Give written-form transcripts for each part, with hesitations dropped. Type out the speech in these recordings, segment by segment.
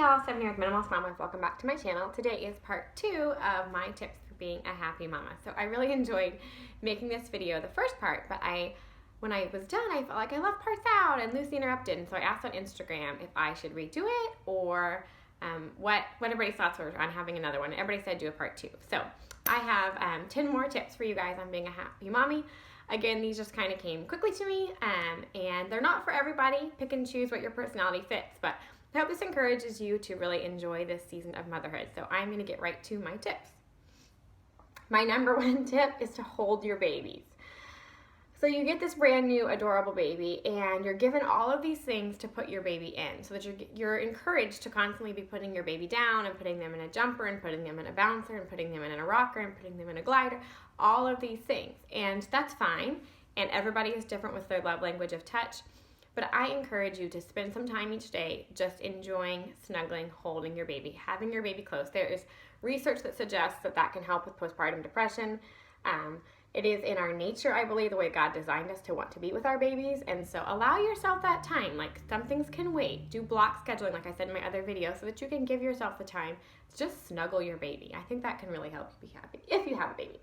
y'all, Stephanie with Minimalist Mama. Welcome back to my channel. Today is part 2 of my tips for being a happy mama. So I really enjoyed making this video, the first part, but when I was done, I felt like I left parts out and Lucy interrupted. And so I asked on Instagram if I should redo it or what everybody's thoughts were on having another one. Everybody said do a part 2. So I have 10 more tips for you guys on being a happy mommy. Again, these just kind of came quickly to me, and they're not for everybody. Pick and choose what your personality fits, but I hope this encourages you to really enjoy this season of motherhood. So I'm going to get right to my tips. My number 1 tip is to hold your babies. So you get this brand new adorable baby and you're given all of these things to put your baby in, so that you're encouraged to constantly be putting your baby down and putting them in a jumper and putting them in a bouncer and putting them in a rocker and putting them in a glider, all of these things. And that's fine, and everybody is different with their love language of touch. But I encourage you to spend some time each day just enjoying, snuggling, holding your baby, having your baby close. There is research that suggests that can help with postpartum depression. It is in our nature, I believe, the way God designed us to want to be with our babies. And so allow yourself that time. Like, some things can wait. Do block scheduling, like I said in my other video, so that you can give yourself the time to just snuggle your baby. I think that can really help you be happy if you have a baby.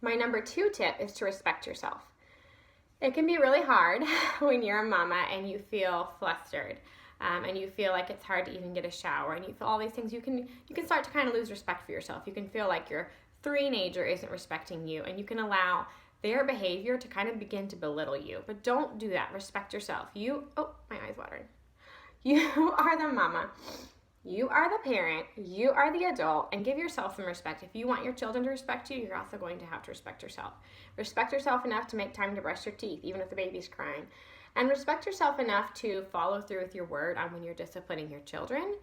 My number 2 tip is to respect yourself. It can be really hard when you're a mama and you feel flustered, and you feel like it's hard to even get a shower, and you feel all these things. You can start to kind of lose respect for yourself. You can feel like your teenager isn't respecting you, and you can allow their behavior to kind of begin to belittle you. But don't do that. Respect yourself. Oh, my eye's watering. You are the mama. You are the parent, you are the adult, and give yourself some respect. If you want your children to respect you, you're also going to have to respect yourself. Respect yourself enough to make time to brush your teeth, even if the baby's crying. And respect yourself enough to follow through with your word on when you're disciplining your children.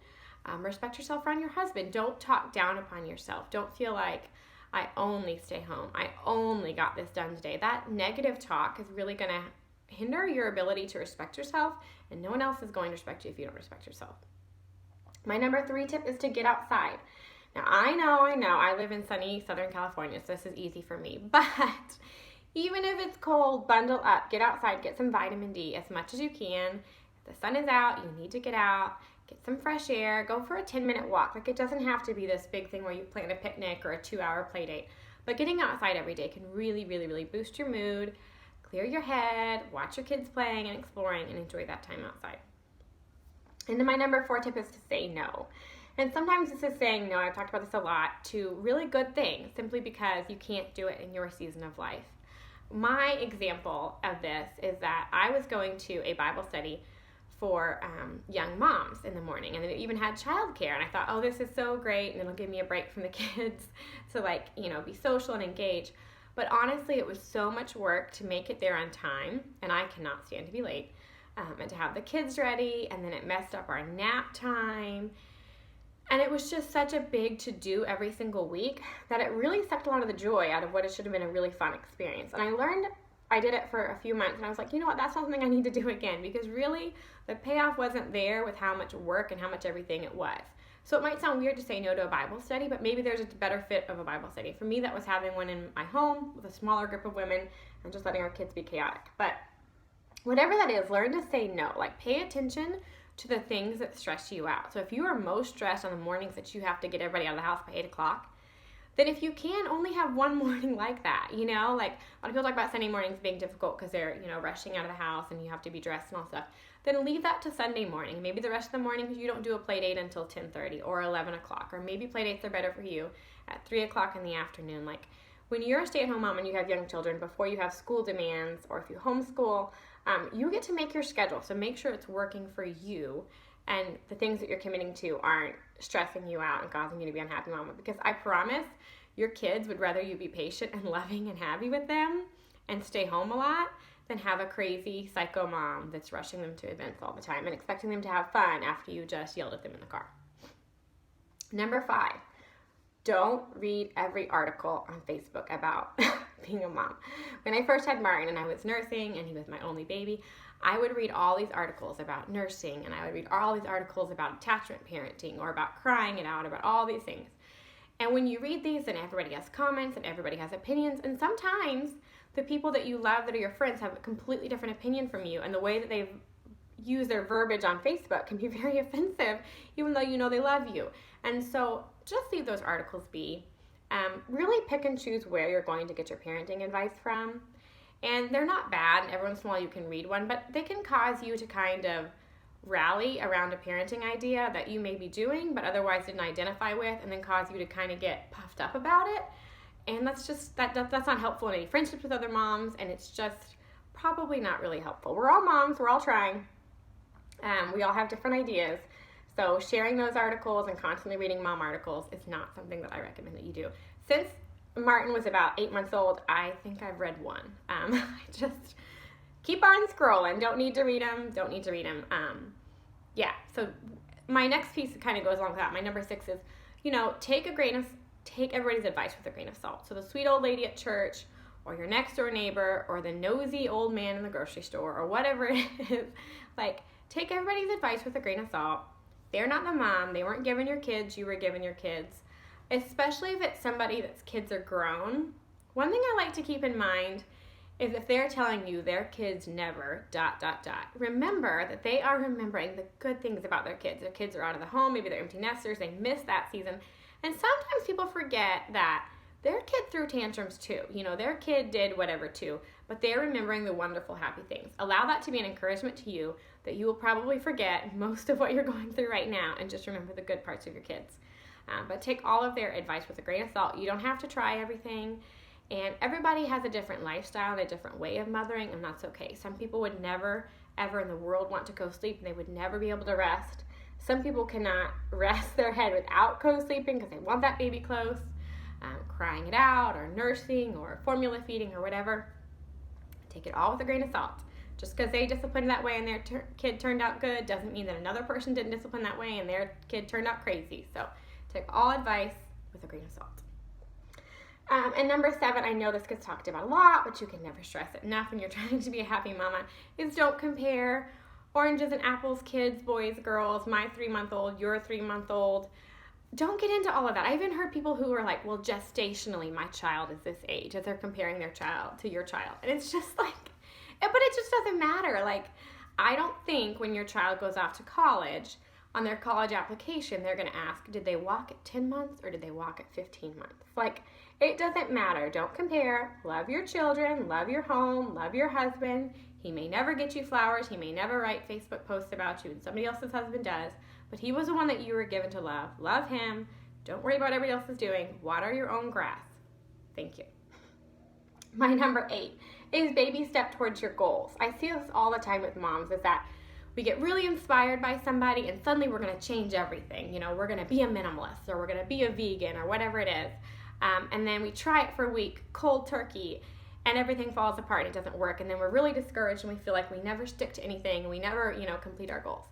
Respect yourself around your husband. Don't talk down upon yourself. Don't feel like, I only stay home. I only got this done today. That negative talk is really going to hinder your ability to respect yourself, and no one else is going to respect you if you don't respect yourself. My number 3 tip is to get outside. Now, I know, I live in sunny Southern California, so this is easy for me. But even if it's cold, bundle up, get outside, get some vitamin D as much as you can. If the sun is out, you need to get out, get some fresh air, go for a 10-minute walk. Like, it doesn't have to be this big thing where you plan a picnic or a 2-hour play date. But getting outside every day can really, really, really boost your mood, clear your head, watch your kids playing and exploring, and enjoy that time outside. And then my number 4 tip is to say no. And sometimes this is saying no, I've talked about this a lot, to really good things simply because you can't do it in your season of life. My example of this is that I was going to a Bible study for young moms in the morning, and it even had childcare, and I thought, oh, this is so great, and it'll give me a break from the kids to be social and engage. But honestly, it was so much work to make it there on time, and I cannot stand to be late. And to have the kids ready, and then it messed up our nap time. And it was just such a big to-do every single week that it really sucked a lot of the joy out of what it should have been a really fun experience. And I did it for a few months, and I was like, you know what, that's something I need to do again, because really the payoff wasn't there with how much work and how much everything it was. So it might sound weird to say no to a Bible study, but maybe there's a better fit of a Bible study. For me, that was having one in my home with a smaller group of women and just letting our kids be chaotic. But whatever that is, learn to say no. Like, pay attention to the things that stress you out. So if you are most stressed on the mornings that you have to get everybody out of the house by 8 o'clock, then if you can, only have one morning like that, Like, a lot of people talk about Sunday mornings being difficult because they're, rushing out of the house and you have to be dressed and all stuff. Then leave that to Sunday morning. Maybe the rest of the morning you don't do a play date until 10:30 or 11 o'clock. Or maybe play dates are better for you at 3 o'clock in the afternoon. Like, when you're a stay-at-home mom and you have young children, before you have school demands or if you homeschool, you get to make your schedule. So make sure it's working for you and the things that you're committing to aren't stressing you out and causing you to be unhappy mama. Because I promise your kids would rather you be patient and loving and happy with them and stay home a lot than have a crazy psycho mom that's rushing them to events all the time and expecting them to have fun after you just yelled at them in the car. Number 5. Don't read every article on Facebook about being a mom. When I first had Martin and I was nursing and he was my only baby, I would read all these articles about nursing, and I would read all these articles about attachment parenting or about crying it out, about all these things. And when you read these, then everybody has comments and everybody has opinions, and sometimes the people that you love that are your friends have a completely different opinion from you, and the way that they've use their verbiage on Facebook can be very offensive, even though you know they love you. And so just leave those articles be. Really pick and choose where you're going to get your parenting advice from. And they're not bad, and every once in a while you can read one, but they can cause you to kind of rally around a parenting idea that you may be doing but otherwise didn't identify with, and then cause you to kind of get puffed up about it. And that's just that's not helpful in any friendships with other moms, and it's just probably not really helpful. We're all moms, we're all trying. We all have different ideas. So sharing those articles and constantly reading mom articles is not something that I recommend that you do. Since Martin was about 8 months old, I think I've read one. I just keep on scrolling. Don't need to read them. Yeah, so my next piece kind of goes along with that. My number 6 is, take everybody's advice with a grain of salt. So the sweet old lady at church, or your next door neighbor, or the nosy old man in the grocery store, or whatever it is, take everybody's advice with a grain of salt. They're not the mom. They weren't giving your kids. You were giving your kids. Especially if it's somebody that's kids are grown. One thing I like to keep in mind is if they're telling you their kids never ... remember that they are remembering the good things about their kids. Their kids are out of the home. Maybe they're empty nesters. They missed that season. And sometimes people forget that their kid threw tantrums too. Their kid did whatever too. But they're remembering the wonderful, happy things. Allow that to be an encouragement to you that you will probably forget most of what you're going through right now and just remember the good parts of your kids. But take all of their advice with a grain of salt. You don't have to try everything. And everybody has a different lifestyle and a different way of mothering, and that's okay. Some people would never, ever in the world want to co-sleep, and they would never be able to rest. Some people cannot rest their head without co-sleeping because they want that baby close, crying it out, or nursing, or formula feeding, or whatever. Take it all with a grain of salt. Just because they disciplined that way and their kid turned out good doesn't mean that another person didn't discipline that way and their kid turned out crazy. So take all advice with a grain of salt. And number 7, I know this gets talked about a lot, but you can never stress it enough when you're trying to be a happy mama, is don't compare oranges and apples, kids, boys, girls, my 3-month-old, your 3-month-old. Don't get into all of that. I even heard people who are like, well, gestationally, my child is this age, as they're comparing their child to your child. And it's just but it just doesn't matter. I don't think when your child goes off to college, on their college application, they're going to ask, did they walk at 10 months or did they walk at 15 months? It doesn't matter. Don't compare. Love your children, love your home, love your husband. He may never get you flowers. He may never write Facebook posts about you, and somebody else's husband does. But he was the one that you were given to love. Love him. Don't worry about what everybody else is doing. Water your own grass. Thank you. My number 8 is baby step towards your goals. I see this all the time with moms, is that we get really inspired by somebody and suddenly we're going to change everything. We're going to be a minimalist, or we're going to be a vegan, or whatever it is. And then we try it for a week, cold turkey, and everything falls apart and it doesn't work. And then we're really discouraged and we feel like we never stick to anything and we never, complete our goals.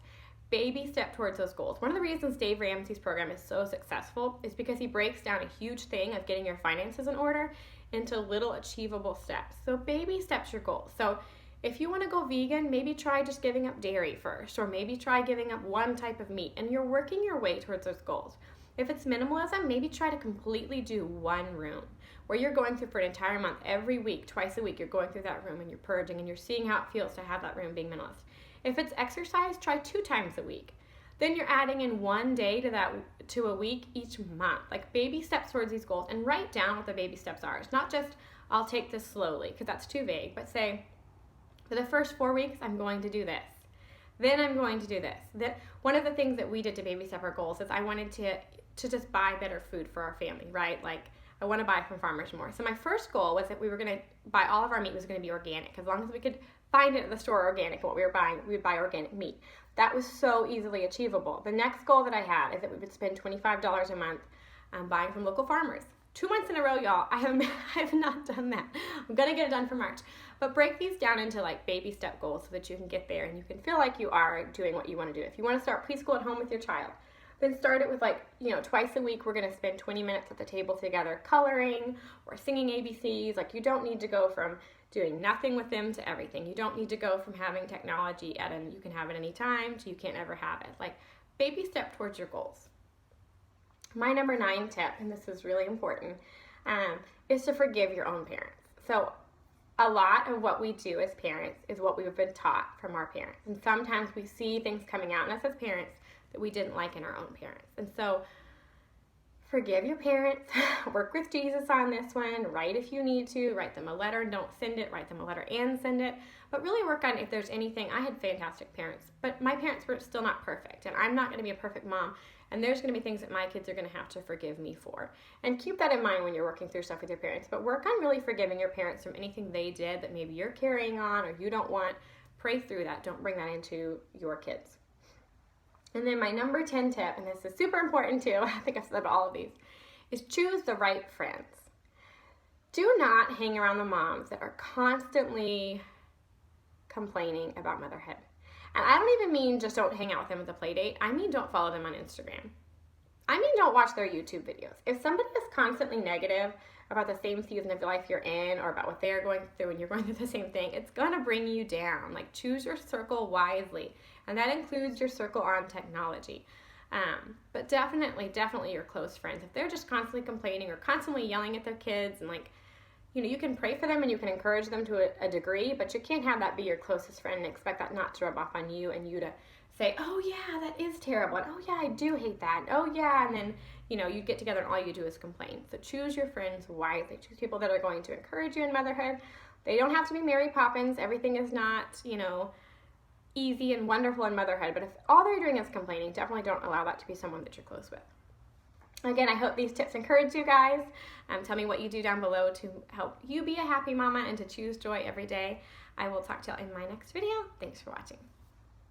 Baby step towards those goals. One of the reasons Dave Ramsey's program is so successful is because he breaks down a huge thing of getting your finances in order into little achievable steps. So baby steps your goals. So if you want to go vegan, maybe try just giving up dairy first, or maybe try giving up one type of meat, and you're working your way towards those goals. If it's minimalism, maybe try to completely do one room where you're going through for an entire month, every week, twice a week, you're going through that room and you're purging and you're seeing how it feels to have that room being minimalist. If it's exercise, try 2 times a week. Then you're adding in 1 day to a week each month. Baby steps towards these goals, and write down what the baby steps are. It's not just, I'll take this slowly, because that's too vague, but say, for the first 4 weeks, I'm going to do this. Then I'm going to do this. One of the things that we did to baby step our goals is I wanted to just buy better food for our family, right? I want to buy from farmers more. So my first goal was that we were going to buy all of our meat was going to be organic. As long as we could find it at the store organic and what we were buying, we would buy organic meat. That was so easily achievable. The next goal that I had is that we would spend $25 a month buying from local farmers. 2 months in a row, y'all. I have not done that. I'm going to get it done for March. But break these down into baby step goals so that you can get there and you can feel like you are doing what you want to do. If you want to start preschool at home with your child, then start it with twice a week we're going to spend 20 minutes at the table together coloring or singing ABCs. You don't need to go from doing nothing with them to everything. You don't need to go from having technology you can have it anytime to you can't ever have it. Baby step towards your goals. My number 9 tip, and this is really important, is to forgive your own parents. So a lot of what we do as parents is what we've been taught from our parents. And sometimes we see things coming out in us as parents that we didn't like in our own parents. And so forgive your parents, work with Jesus on this one, write if you need to, write them a letter, don't send it, write them a letter and send it, but really work on if there's anything. I had fantastic parents, but my parents were still not perfect, and I'm not going to be a perfect mom, and there's going to be things that my kids are going to have to forgive me for. And keep that in mind when you're working through stuff with your parents, but work on really forgiving your parents from anything they did that maybe you're carrying on or you don't want. Pray through that. Don't bring that into your kids. And then my number 10 tip, and this is super important too, I think I've said all of these, is choose the right friends. Do not hang around the moms that are constantly complaining about motherhood. And I don't even mean just don't hang out with them at the play date. I mean don't follow them on Instagram. I mean don't watch their YouTube videos. If somebody is constantly negative about the same season of your life you're in or about what they're going through and you're going through the same thing, it's going to bring you down. Like, choose your circle wisely. And that includes your circle on technology. But definitely your close friends. If they're just constantly complaining or constantly yelling at their kids and you can pray for them and you can encourage them to a degree, but you can't have that be your closest friend and expect that not to rub off on you and you to say, oh yeah, that is terrible. And oh yeah, I do hate that. And oh yeah, and then, you get together and all you do is complain. So choose your friends wisely. Choose people that are going to encourage you in motherhood. They don't have to be Mary Poppins. Everything is not, easy and wonderful in motherhood. But if all they're doing is complaining, definitely don't allow that to be someone that you're close with. Again, I hope these tips encourage you guys. Tell me what you do down below to help you be a happy mama and to choose joy every day. I will talk to you in my next video. Thanks for watching.